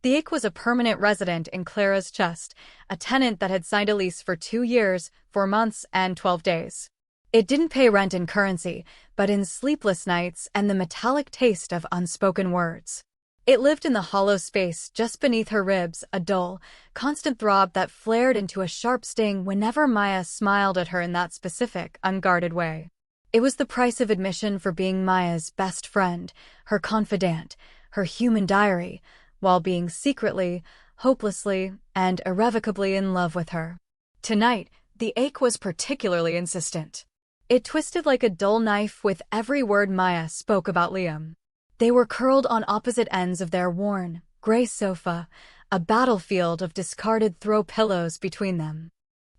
The ache was a permanent resident in Clara's chest, a tenant that had signed a lease for 2 years, 4 months, and 12 days. It didn't pay rent in currency, but in sleepless nights and the metallic taste of unspoken words. It lived in the hollow space just beneath her ribs, a dull, constant throb that flared into a sharp sting whenever Maya smiled at her in that specific, unguarded way. It was the price of admission for being Maya's best friend, her confidant, her human diary, while being secretly, hopelessly, and irrevocably in love with her. Tonight, the ache was particularly insistent. It twisted like a dull knife with every word Maya spoke about Liam. They were curled on opposite ends of their worn, gray sofa, a battlefield of discarded throw pillows between them.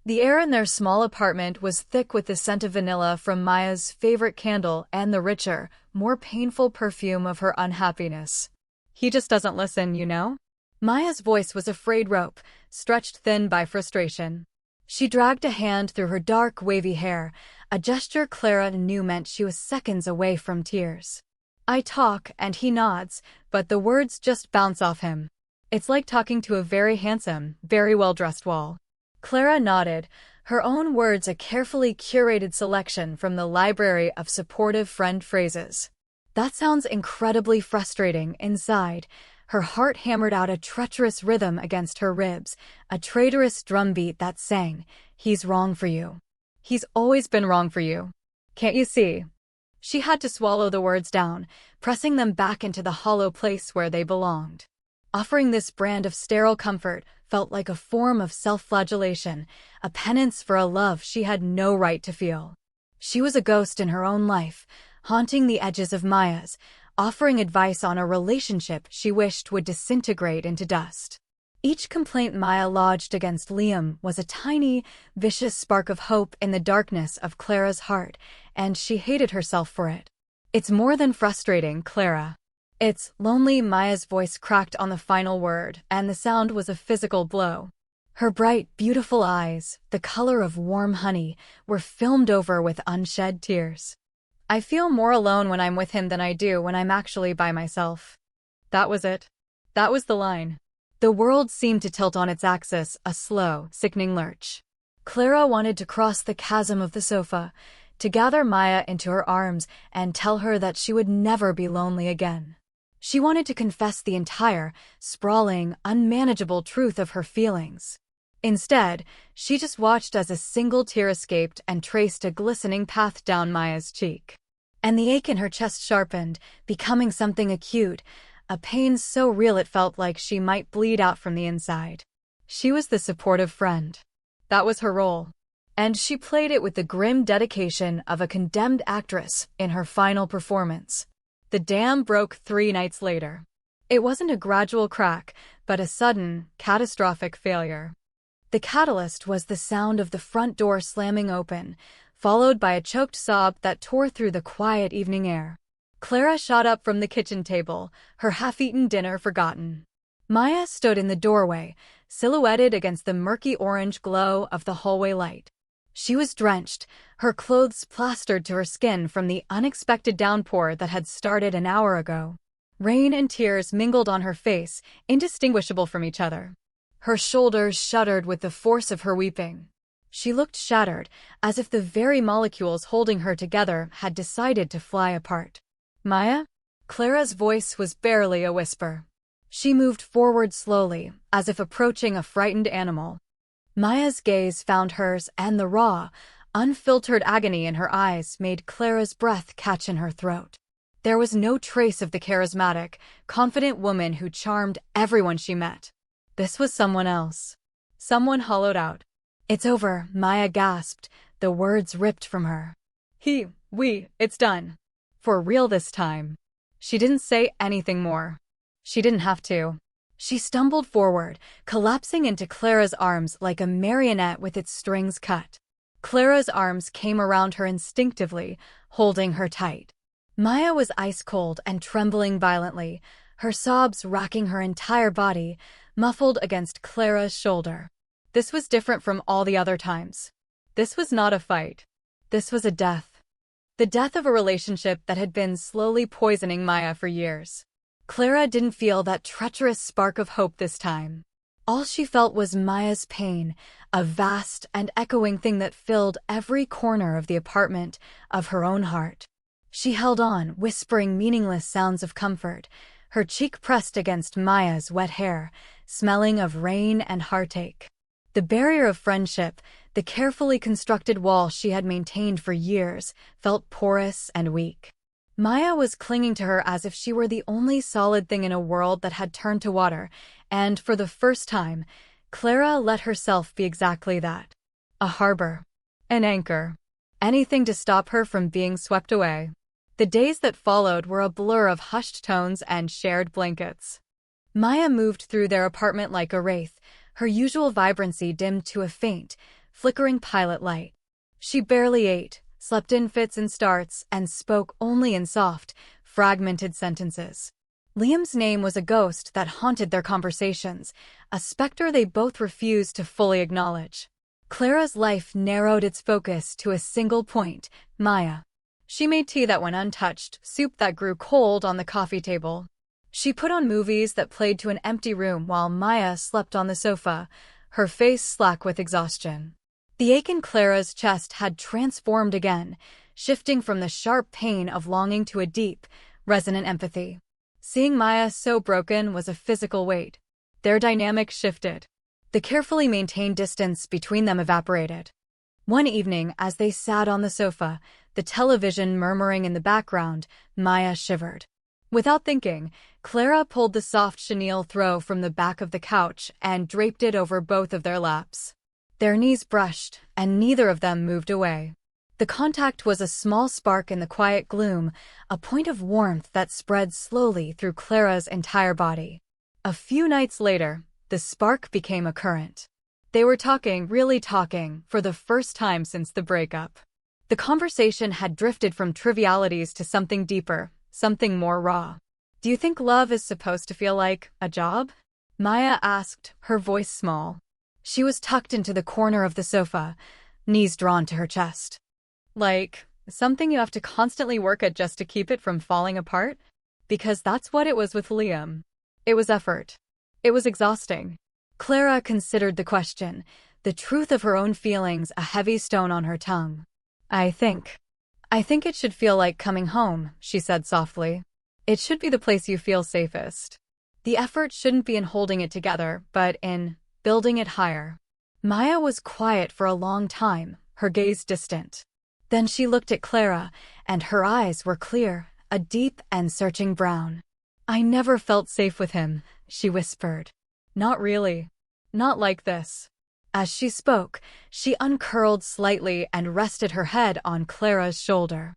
The air in their small apartment was thick with the scent of vanilla from Maya's favorite candle and the richer, more painful perfume of her unhappiness. He just doesn't listen, you know? Maya's voice was a frayed rope, stretched thin by frustration. She dragged a hand through her dark, wavy hair, a gesture Clara knew meant she was seconds away from tears. I talk, and he nods, but the words just bounce off him. It's like talking to a very handsome, very well-dressed wall. Clara nodded, her own words a carefully curated selection from the library of supportive friend phrases. That sounds incredibly frustrating. Inside, her heart hammered out a treacherous rhythm against her ribs, a traitorous drumbeat that sang, "He's wrong for you. He's always been wrong for you. Can't you see?" She had to swallow the words down, pressing them back into the hollow place where they belonged. Offering this brand of sterile comfort felt like a form of self-flagellation, a penance for a love she had no right to feel. She was a ghost in her own life, haunting the edges of Maya's, offering advice on a relationship she wished would disintegrate into dust. Each complaint Maya lodged against Liam was a tiny, vicious spark of hope in the darkness of Clara's heart, and she hated herself for it. "It's more than frustrating, Clara. It's lonely." Maya's voice cracked on the final word, and the sound was a physical blow. Her bright, beautiful eyes, the color of warm honey, were filmed over with unshed tears. "I feel more alone when I'm with him than I do when I'm actually by myself." That was it. That was the line. The world seemed to tilt on its axis, a slow, sickening lurch. Clara wanted to cross the chasm of the sofa, to gather Maya into her arms and tell her that she would never be lonely again. She wanted to confess the entire, sprawling, unmanageable truth of her feelings. Instead, she just watched as a single tear escaped and traced a glistening path down Maya's cheek. And the ache in her chest sharpened, becoming something acute, a pain so real it felt like she might bleed out from the inside. She was the supportive friend. That was her role. And she played it with the grim dedication of a condemned actress in her final performance. The dam broke 3 nights later. It wasn't a gradual crack, but a sudden, catastrophic failure. The catalyst was the sound of the front door slamming open, followed by a choked sob that tore through the quiet evening air. Clara shot up from the kitchen table, her half-eaten dinner forgotten. Maya stood in the doorway, silhouetted against the murky orange glow of the hallway light. She was drenched, her clothes plastered to her skin from the unexpected downpour that had started an hour ago. Rain and tears mingled on her face, indistinguishable from each other. Her shoulders shuddered with the force of her weeping. She looked shattered, as if the very molecules holding her together had decided to fly apart. "Maya?" Clara's voice was barely a whisper. She moved forward slowly, as if approaching a frightened animal. Maya's gaze found hers, and the raw, unfiltered agony in her eyes made Clara's breath catch in her throat. There was no trace of the charismatic, confident woman who charmed everyone she met. This was someone else. Someone hollowed out. "It's over," Maya gasped, the words ripped from her. It's done. For real this time." She didn't say anything more. She didn't have to. She stumbled forward, collapsing into Clara's arms like a marionette with its strings cut. Clara's arms came around her instinctively, holding her tight. Maya was ice-cold and trembling violently, her sobs racking her entire body, muffled against Clara's shoulder. This was different from all the other times. This was not a fight. This was a death. The death of a relationship that had been slowly poisoning Maya for years. Clara didn't feel that treacherous spark of hope this time. All she felt was Maya's pain, a vast and echoing thing that filled every corner of the apartment, of her own heart. She held on, whispering meaningless sounds of comfort, her cheek pressed against Maya's wet hair, smelling of rain and heartache. The barrier of friendship, the carefully constructed wall she had maintained for years, felt porous and weak. Maya was clinging to her as if she were the only solid thing in a world that had turned to water, and for the first time, Clara let herself be exactly that. A harbor. An anchor. Anything to stop her from being swept away. The days that followed were a blur of hushed tones and shared blankets. Maya moved through their apartment like a wraith, her usual vibrancy dimmed to a faint, flickering pilot light. She barely ate, slept in fits and starts, and spoke only in soft, fragmented sentences. Liam's name was a ghost that haunted their conversations, a specter they both refused to fully acknowledge. Clara's life narrowed its focus to a single point, Maya. She made tea that went untouched, soup that grew cold on the coffee table. She put on movies that played to an empty room while Maya slept on the sofa, her face slack with exhaustion. The ache in Clara's chest had transformed again, shifting from the sharp pain of longing to a deep, resonant empathy. Seeing Maya so broken was a physical weight. Their dynamic shifted. The carefully maintained distance between them evaporated. One evening, as they sat on the sofa, the television murmuring in the background, Maya shivered. Without thinking, Clara pulled the soft chenille throw from the back of the couch and draped it over both of their laps. Their knees brushed, and neither of them moved away. The contact was a small spark in the quiet gloom, a point of warmth that spread slowly through Clara's entire body. A few nights later, the spark became a current. They were talking, really talking, for the first time since the breakup. The conversation had drifted from trivialities to something deeper, something more raw. "Do you think love is supposed to feel like a job?" Maya asked, her voice small. She was tucked into the corner of the sofa, knees drawn to her chest. "Like, something you have to constantly work at just to keep it from falling apart?" Because that's what it was with Liam. It was effort. It was exhausting. Clara considered the question, the truth of her own feelings a heavy stone on her tongue. I think it should feel like coming home," she said softly. "It should be the place you feel safest. The effort shouldn't be in holding it together, but in building it higher." Maya was quiet for a long time, her gaze distant. Then she looked at Clara, and her eyes were clear, a deep and searching brown. "I never felt safe with him," she whispered. "Not really. Not like this." As she spoke, she uncurled slightly and rested her head on Clara's shoulder.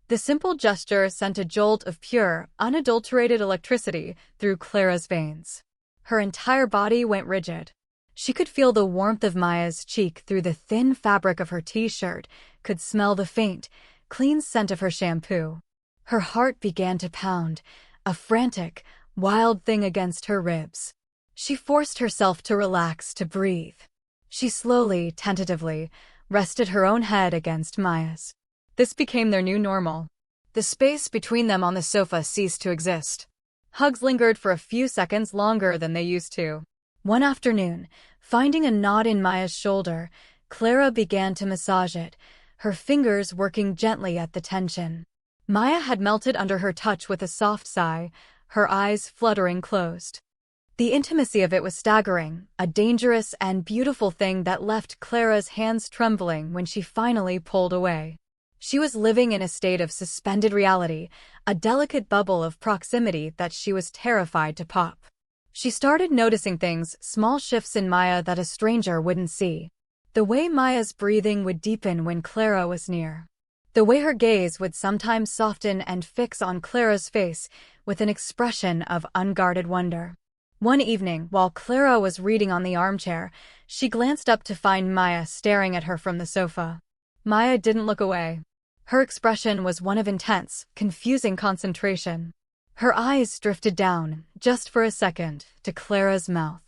The simple gesture sent a jolt of pure, unadulterated electricity through Clara's veins. Her entire body went rigid. She could feel the warmth of Maya's cheek through the thin fabric of her t-shirt, could smell the faint, clean scent of her shampoo. Her heart began to pound, a frantic, wild thing against her ribs. She forced herself to relax, to breathe. She slowly, tentatively, rested her own head against Maya's. This became their new normal. The space between them on the sofa ceased to exist. Hugs lingered for a few seconds longer than they used to. One afternoon, finding a knot in Maya's shoulder, Clara began to massage it, her fingers working gently at the tension. Maya had melted under her touch with a soft sigh, her eyes fluttering closed. The intimacy of it was staggering, a dangerous and beautiful thing that left Clara's hands trembling when she finally pulled away. She was living in a state of suspended reality, a delicate bubble of proximity that she was terrified to pop. She started noticing things, small shifts in Maya that a stranger wouldn't see. The way Maya's breathing would deepen when Clara was near. The way her gaze would sometimes soften and fix on Clara's face with an expression of unguarded wonder. One evening, while Clara was reading on the armchair, she glanced up to find Maya staring at her from the sofa. Maya didn't look away. Her expression was one of intense, confusing concentration. Her eyes drifted down, just for a second, to Clara's mouth.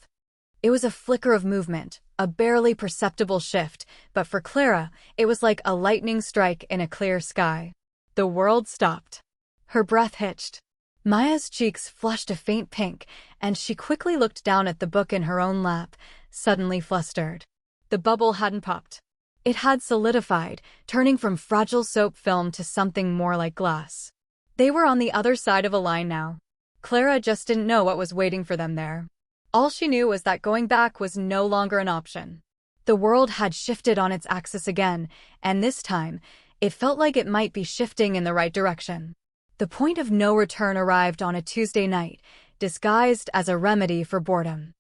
It was a flicker of movement, a barely perceptible shift, but for Clara, it was like a lightning strike in a clear sky. The world stopped. Her breath hitched. Maya's cheeks flushed a faint pink, and she quickly looked down at the book in her own lap, suddenly flustered. The bubble hadn't popped. It had solidified, turning from fragile soap film to something more like glass. They were on the other side of a line now. Clara just didn't know what was waiting for them there. All she knew was that going back was no longer an option. The world had shifted on its axis again, and this time, it felt like it might be shifting in the right direction. The point of no return arrived on a Tuesday night, disguised as a remedy for boredom.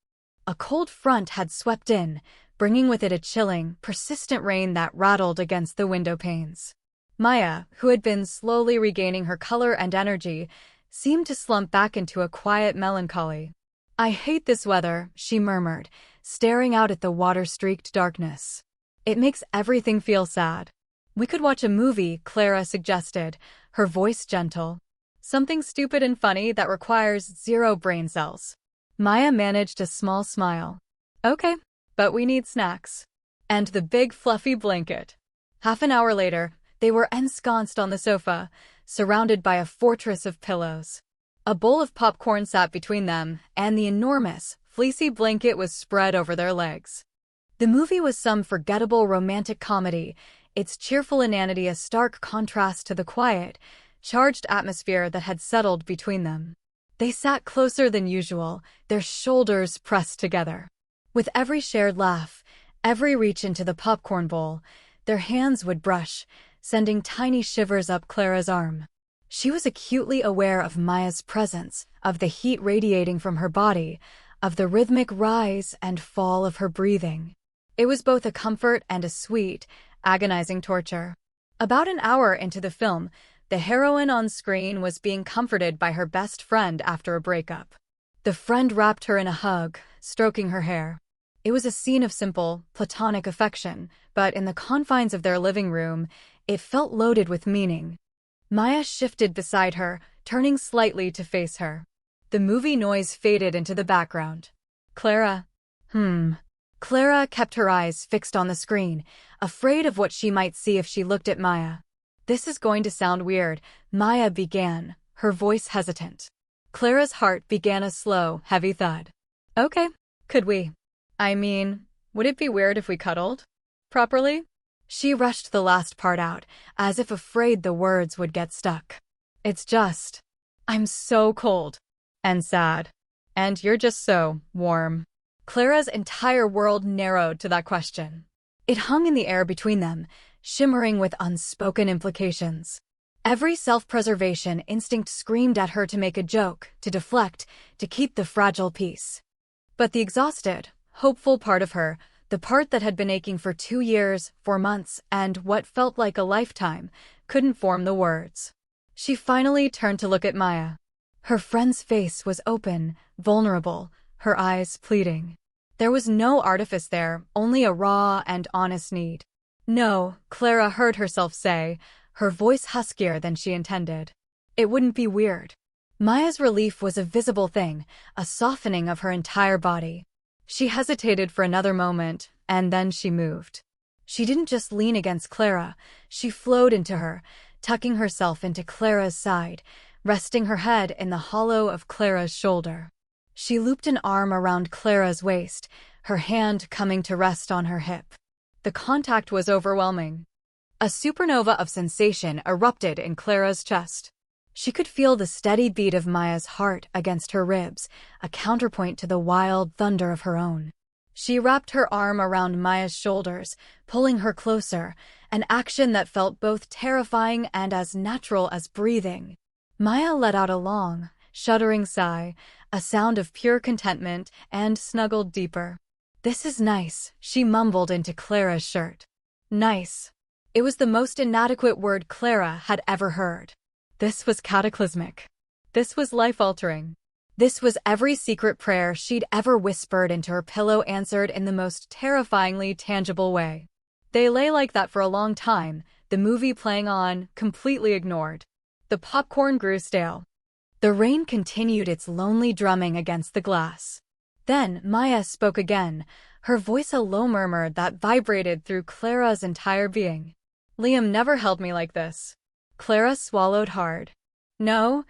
A cold front had swept in, bringing with it a chilling, persistent rain that rattled against the window panes. Maya, who had been slowly regaining her color and energy, seemed to slump back into a quiet melancholy. "I hate this weather," she murmured, staring out at the water-streaked darkness. "It makes everything feel sad." "We could watch a movie," Clara suggested, her voice gentle. "Something stupid and funny that requires 0 brain cells." Maya managed a small smile. "Okay, but we need snacks." And the big fluffy blanket. Half an hour later, they were ensconced on the sofa, surrounded by a fortress of pillows. A bowl of popcorn sat between them, and the enormous, fleecy blanket was spread over their legs. The movie was some forgettable romantic comedy, its cheerful inanity a stark contrast to the quiet, charged atmosphere that had settled between them. They sat closer than usual, their shoulders pressed together. With every shared laugh, every reach into the popcorn bowl, their hands would brush, sending tiny shivers up Clara's arm. She was acutely aware of Maya's presence, of the heat radiating from her body, of the rhythmic rise and fall of her breathing. It was both a comfort and a sweet, agonizing torture. About an hour into the film, the heroine on screen was being comforted by her best friend after a breakup. The friend wrapped her in a hug, stroking her hair. It was a scene of simple, platonic affection, but in the confines of their living room, it felt loaded with meaning. Maya shifted beside her, turning slightly to face her. The movie noise faded into the background. "Clara." Clara kept her eyes fixed on the screen, afraid of what she might see if she looked at Maya. "This is going to sound weird," Maya began, her voice hesitant. Clara's heart began a slow, heavy thud. "Okay, could we? I mean, would it be weird if we cuddled? Properly?" She rushed the last part out, as if afraid the words would get stuck. "It's just, I'm so cold. And sad. And you're just so warm." Clara's entire world narrowed to that question. It hung in the air between them, shimmering with unspoken implications. Every self-preservation instinct screamed at her to make a joke, to deflect, to keep the fragile peace. But the exhausted, hopeful part of her, the part that had been aching for 2 years, 4 months, and what felt like a lifetime, couldn't form the words. She finally turned to look at Maya. Her friend's face was open, vulnerable, her eyes pleading. There was no artifice there, only a raw and honest need. "No," Clara heard herself say, her voice huskier than she intended. "It wouldn't be weird." Maya's relief was a visible thing, a softening of her entire body. She hesitated for another moment, and then she moved. She didn't just lean against Clara, she flowed into her, tucking herself into Clara's side, resting her head in the hollow of Clara's shoulder. She looped an arm around Clara's waist, her hand coming to rest on her hip. The contact was overwhelming. A supernova of sensation erupted in Clara's chest. She could feel the steady beat of Maya's heart against her ribs, a counterpoint to the wild thunder of her own. She wrapped her arm around Maya's shoulders, pulling her closer, an action that felt both terrifying and as natural as breathing. Maya let out a long, shuddering sigh, a sound of pure contentment, and snuggled deeper. "This is nice," she mumbled into Clara's shirt. Nice. It was the most inadequate word Clara had ever heard. This was cataclysmic. This was life-altering. This was every secret prayer she'd ever whispered into her pillow answered in the most terrifyingly tangible way. They lay like that for a long time, the movie playing on, completely ignored. The popcorn grew stale. The rain continued its lonely drumming against the glass. Then Maya spoke again, her voice a low murmur that vibrated through Clara's entire being. "Liam never held me like this." Clara swallowed hard. No,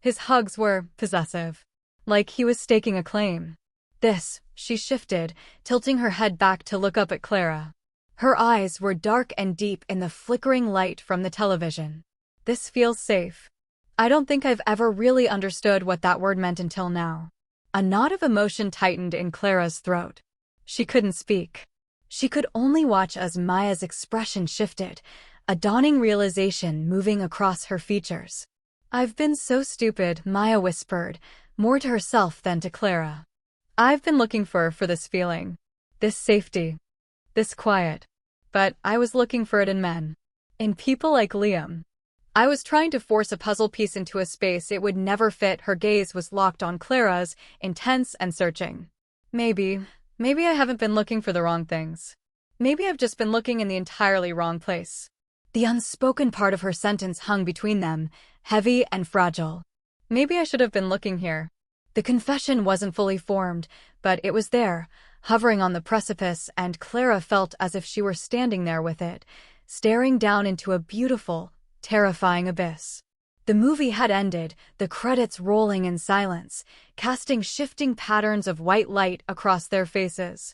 His hugs were possessive, like he was staking a claim. She shifted, tilting her head back to look up at Clara. Her eyes were dark and deep in the flickering light from the television. This feels safe. I don't think I've ever really understood what that word meant until now. A knot of emotion tightened in Clara's throat. She couldn't speak. She could only watch as Maya's expression shifted, a dawning realization moving across her features. "I've been so stupid," Maya whispered, more to herself than to Clara. "I've been looking for this feeling. This safety. This quiet. But I was looking for it in men. In people like Liam. I was trying to force a puzzle piece into a space it would never fit." Her gaze was locked on Clara's, intense and searching. Maybe I haven't been looking for the wrong things. Maybe I've just been looking in the entirely wrong place." The unspoken part of her sentence hung between them, heavy and fragile. Maybe I should have been looking here. The confession wasn't fully formed, but it was there, hovering on the precipice, and Clara felt as if she were standing there with it, staring down into a beautiful, terrifying abyss. The movie had ended, the credits rolling in silence, casting shifting patterns of white light across their faces.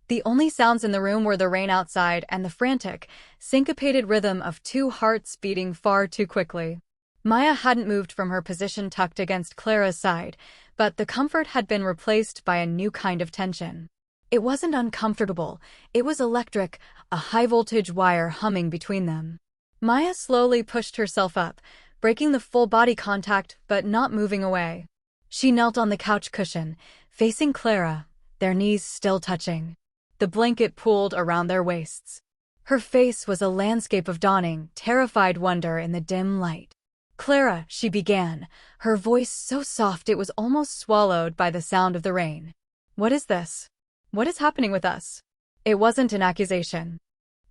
The only sounds in the room were the rain outside and the frantic, syncopated rhythm of two hearts beating far too quickly. Maya hadn't moved from her position tucked against Clara's side, but the comfort had been replaced by a new kind of tension. It wasn't uncomfortable, it was electric, a high-voltage wire humming between them. Maya slowly pushed herself up, breaking the full body contact but not moving away. She knelt on the couch cushion, facing Clara, their knees still touching. The blanket pooled around their waists. Her face was a landscape of dawning, terrified wonder in the dim light. "Clara," she began, her voice so soft it was almost swallowed by the sound of the rain. "What is this? What is happening with us?" It wasn't an accusation.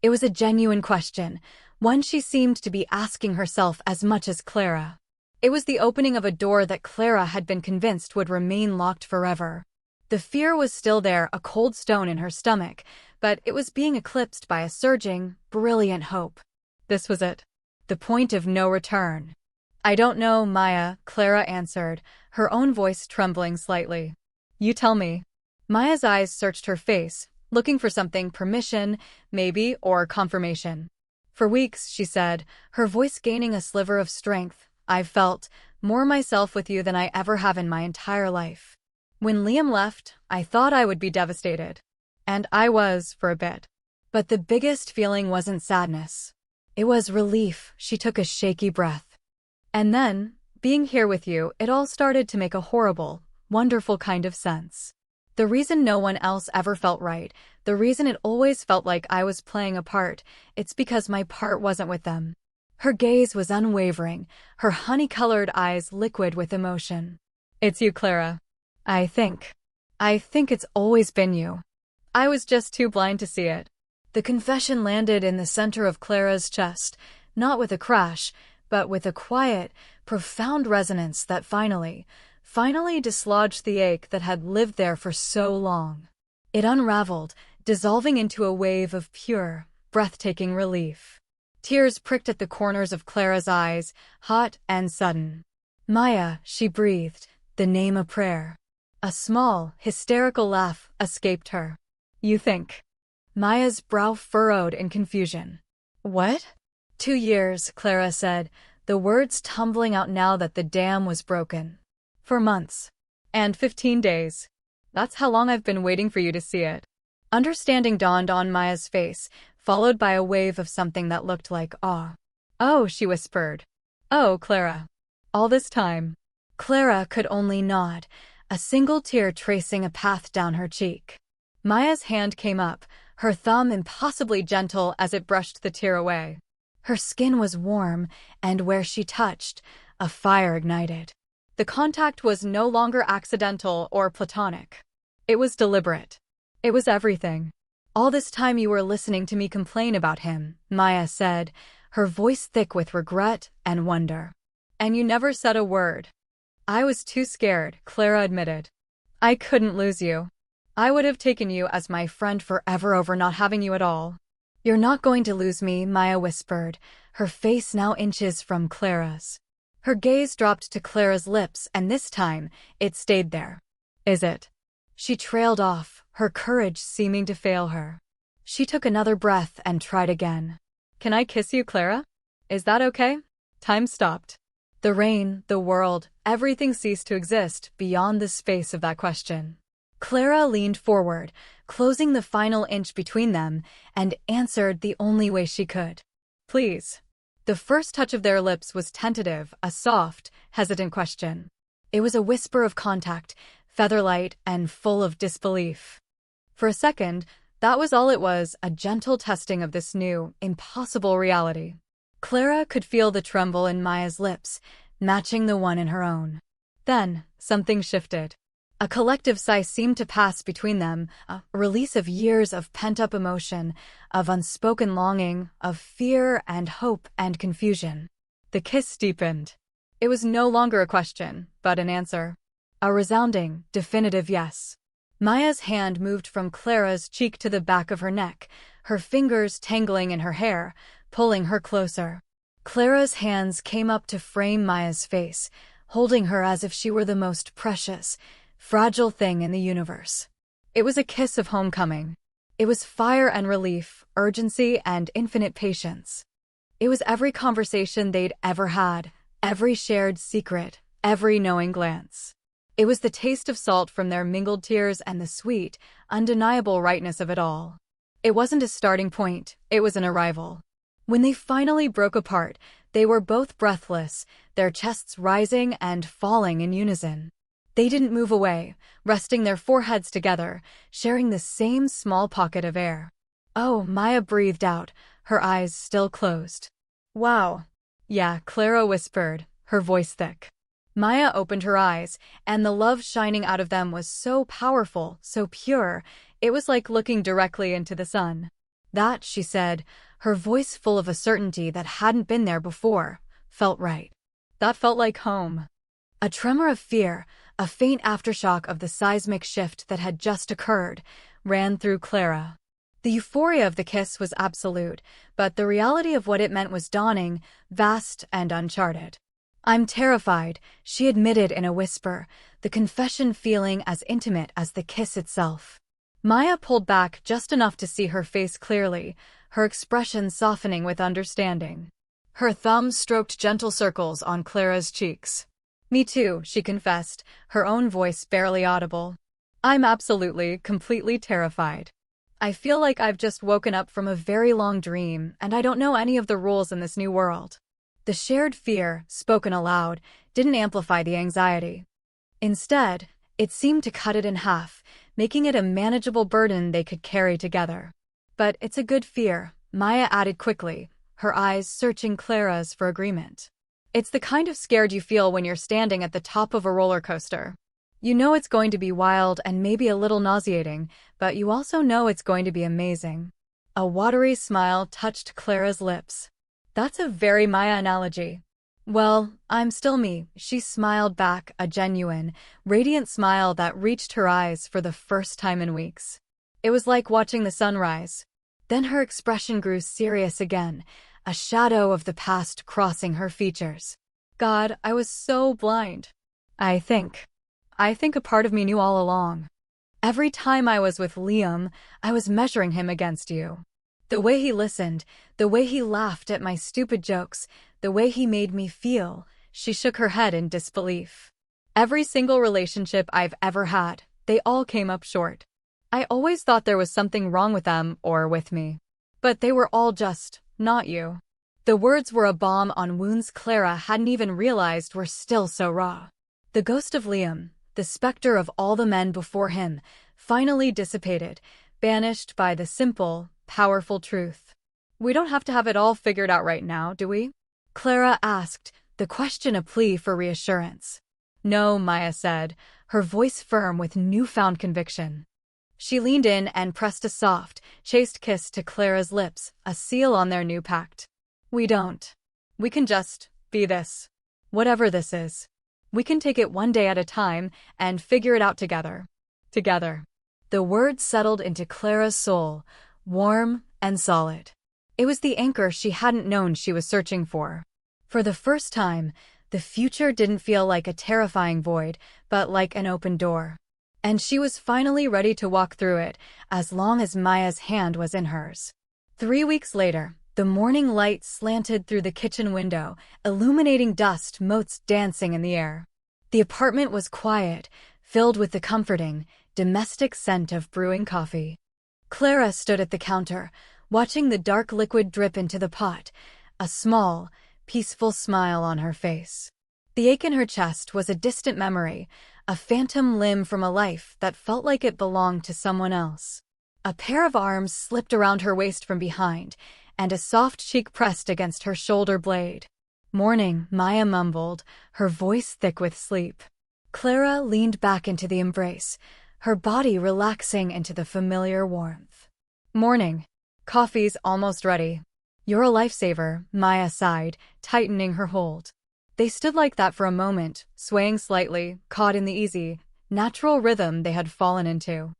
It was a genuine question, one she seemed to be asking herself as much as Clara. It was the opening of a door that Clara had been convinced would remain locked forever. The fear was still there, a cold stone in her stomach, but it was being eclipsed by a surging, brilliant hope. This was it. The point of no return. "I don't know, Maya," Clara answered, her own voice trembling slightly. "You tell me." Maya's eyes searched her face, looking for something, permission, maybe, or confirmation. "For weeks," she said, her voice gaining a sliver of strength, "I've felt more myself with you than I ever have in my entire life. When Liam left, I thought I would be devastated. And I was, for a bit. But the biggest feeling wasn't sadness. It was relief." She took a shaky breath. "And then, being here with you, it all started to make a horrible, wonderful kind of sense. The reason no one else ever felt right, the reason it always felt like I was playing a part, it's because my part wasn't with them." Her gaze was unwavering, her honey-colored eyes liquid with emotion. "It's you, Clara. I think it's always been you. I was just too blind to see it." The confession landed in the center of Clara's chest, not with a crash, but with a quiet, profound resonance that finally dislodged the ache that had lived there for so long. It unraveled, dissolving into a wave of pure, breathtaking relief. Tears pricked at the corners of Clara's eyes, hot and sudden. "Maya," she breathed, the name a prayer. A small, hysterical laugh escaped her. "You think?" Maya's brow furrowed in confusion. "What?" 2 years, Clara said, the words tumbling out now that the dam was broken. "For months. And 15 days. That's how long I've been waiting for you to see it." Understanding dawned on Maya's face, followed by a wave of something that looked like awe. "Oh," she whispered. "Oh, Clara. All this time." Clara could only nod, a single tear tracing a path down her cheek. Maya's hand came up, her thumb impossibly gentle as it brushed the tear away. Her skin was warm, and where she touched, a fire ignited. The contact was no longer accidental or platonic. It was deliberate. It was everything. "All this time you were listening to me complain about him," Maya said, her voice thick with regret and wonder. "And you never said a word." "I was too scared," Clara admitted. "I couldn't lose you. I would have taken you as my friend forever over not having you at all." "You're not going to lose me," Maya whispered, her face now inches from Clara's. Her gaze dropped to Clara's lips, and this time, it stayed there. Is it? She trailed off, her courage seeming to fail her. She took another breath and tried again. Can I kiss you, Clara? Is that okay? Time stopped. The rain, the world, everything ceased to exist beyond the space of that question. Clara leaned forward, closing the final inch between them, and answered the only way she could. Please. The first touch of their lips was tentative, a soft, hesitant question. It was a whisper of contact, featherlight and full of disbelief. For a second, that was all it was, a gentle testing of this new, impossible reality. Clara could feel the tremble in Maya's lips, matching the one in her own. Then, something shifted. A collective sigh seemed to pass between them, a release of years of pent-up emotion, of unspoken longing, of fear and hope and confusion. The kiss deepened. It was no longer a question, but an answer. A resounding, definitive yes. Maya's hand moved from Clara's cheek to the back of her neck, her fingers tangling in her hair, pulling her closer. Clara's hands came up to frame Maya's face, holding her as if she were the most precious, fragile thing in the universe. It was a kiss of homecoming. It was fire and relief, urgency and infinite patience. It was every conversation they'd ever had, every shared secret, every knowing glance. It was the taste of salt from their mingled tears and the sweet, undeniable rightness of it all. It wasn't a starting point, it was an arrival. When they finally broke apart, they were both breathless, their chests rising and falling in unison. They didn't move away, resting their foreheads together, sharing the same small pocket of air. Oh, Maya breathed out, her eyes still closed. Wow. Yeah, Clara whispered, her voice thick. Maya opened her eyes, and the love shining out of them was so powerful, so pure, it was like looking directly into the sun. That, she said, her voice full of a certainty that hadn't been there before, felt right. That felt like home. A tremor of fear, a faint aftershock of the seismic shift that had just occurred, ran through Clara. The euphoria of the kiss was absolute, but the reality of what it meant was dawning, vast and uncharted. I'm terrified, she admitted in a whisper, the confession feeling as intimate as the kiss itself. Maya pulled back just enough to see her face clearly, her expression softening with understanding. Her thumb stroked gentle circles on Clara's cheeks. Me too, she confessed, her own voice barely audible. I'm absolutely, completely terrified. I feel like I've just woken up from a very long dream, and I don't know any of the rules in this new world. The shared fear, spoken aloud, didn't amplify the anxiety. Instead, it seemed to cut it in half, making it a manageable burden they could carry together. But it's a good fear, Maya added quickly, her eyes searching Clara's for agreement. It's the kind of scared you feel when you're standing at the top of a roller coaster. You know it's going to be wild and maybe a little nauseating, but you also know it's going to be amazing. A watery smile touched Clara's lips. That's a very Maya analogy. Well, I'm still me, she smiled back, a genuine, radiant smile that reached her eyes for the first time in weeks. It was like watching the sunrise. Then her expression grew serious again, a shadow of the past crossing her features. God, I was so blind. I think a part of me knew all along. Every time I was with Liam, I was measuring him against you. The way he listened, the way he laughed at my stupid jokes, the way he made me feel, she shook her head in disbelief. Every single relationship I've ever had, they all came up short. I always thought there was something wrong with them or with me. But they were all just, not you. The words were a balm on wounds Clara hadn't even realized were still so raw. The ghost of Liam, the specter of all the men before him, finally dissipated, banished by the simple, powerful truth. We don't have to have it all figured out right now, do we? Clara asked, the question a plea for reassurance. No, Maya said, her voice firm with newfound conviction. She leaned in and pressed a soft, chaste kiss to Clara's lips, a seal on their new pact. We don't. We can just be this. Whatever this is. We can take it one day at a time and figure it out together. Together. The words settled into Clara's soul, warm and solid. It was the anchor she hadn't known she was searching for. For the first time, The future didn't feel like a terrifying void, but like an open door. And she was finally ready to walk through it, as long as Maya's hand was in hers. 3 weeks later, the morning light slanted through the kitchen window, illuminating dust motes dancing in the air. The apartment was quiet, filled with the comforting, domestic scent of brewing coffee. Clara stood at the counter, watching the dark liquid drip into the pot, a small, peaceful smile on her face. The ache in her chest was a distant memory, a phantom limb from a life that felt like it belonged to someone else. A pair of arms slipped around her waist from behind, and a soft cheek pressed against her shoulder blade. "Morning," Maya mumbled, her voice thick with sleep. Clara leaned back into the embrace, her body relaxing into the familiar warmth. "Morning. Coffee's almost ready." "You're a lifesaver," Maya sighed, tightening her hold. They stood like that for a moment, swaying slightly, caught in the easy, natural rhythm they had fallen into.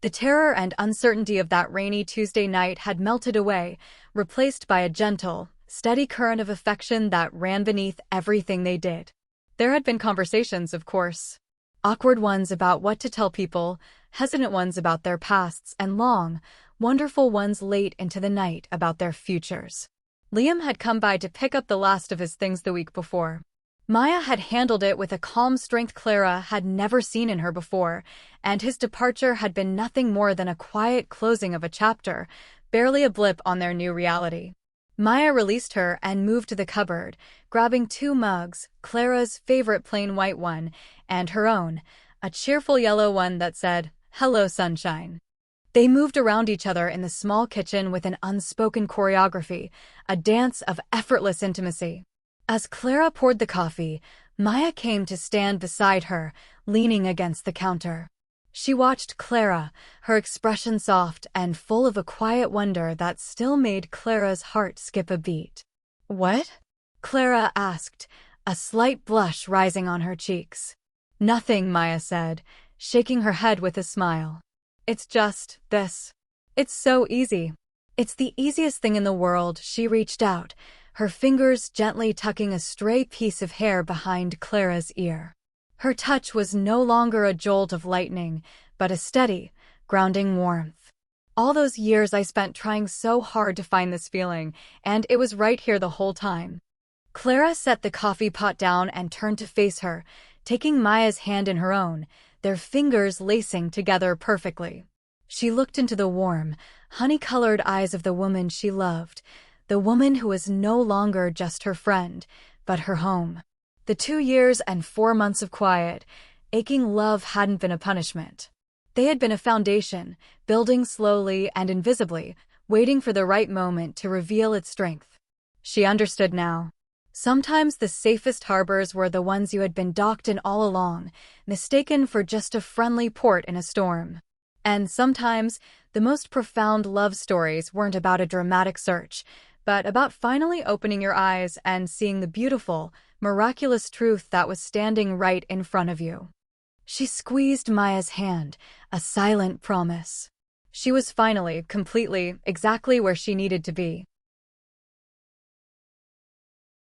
The terror and uncertainty of that rainy Tuesday night had melted away, replaced by a gentle, steady current of affection that ran beneath everything they did. There had been conversations, of course. Awkward ones about what to tell people, hesitant ones about their pasts, and long, wonderful ones late into the night about their futures. Liam had come by to pick up the last of his things the week before. Maya had handled it with a calm strength Clara had never seen in her before, and his departure had been nothing more than a quiet closing of a chapter, barely a blip on their new reality. Maya released her and moved to the cupboard, grabbing 2 mugs, Clara's favorite plain white one, and her own, a cheerful yellow one that said, "Hello, sunshine." They moved around each other in the small kitchen with an unspoken choreography, a dance of effortless intimacy. As Clara poured the coffee, Maya came to stand beside her, leaning against the counter. She watched Clara, her expression soft and full of a quiet wonder that still made Clara's heart skip a beat. "What?" Clara asked, a slight blush rising on her cheeks. "Nothing," Maya said, shaking her head with a smile. "It's just this. It's so easy." "It's the easiest thing in the world." She reached out, her fingers gently tucking a stray piece of hair behind Clara's ear. Her touch was no longer a jolt of lightning, but a steady, grounding warmth. "All those years I spent trying so hard to find this feeling, and it was right here the whole time." Clara set the coffee pot down and turned to face her, taking Maya's hand in her own, their fingers lacing together perfectly. She looked into the warm, honey-colored eyes of the woman she loved, the woman who was no longer just her friend, but her home. The 2 years and 4 months of quiet, aching love hadn't been a punishment. They had been a foundation, building slowly and invisibly, waiting for the right moment to reveal its strength. She understood now. Sometimes the safest harbors were the ones you had been docked in all along, mistaken for just a friendly port in a storm. And sometimes the most profound love stories weren't about a dramatic search, but about finally opening your eyes and seeing the beautiful, miraculous truth that was standing right in front of you. She squeezed Maya's hand, a silent promise. She was finally, completely, exactly where she needed to be.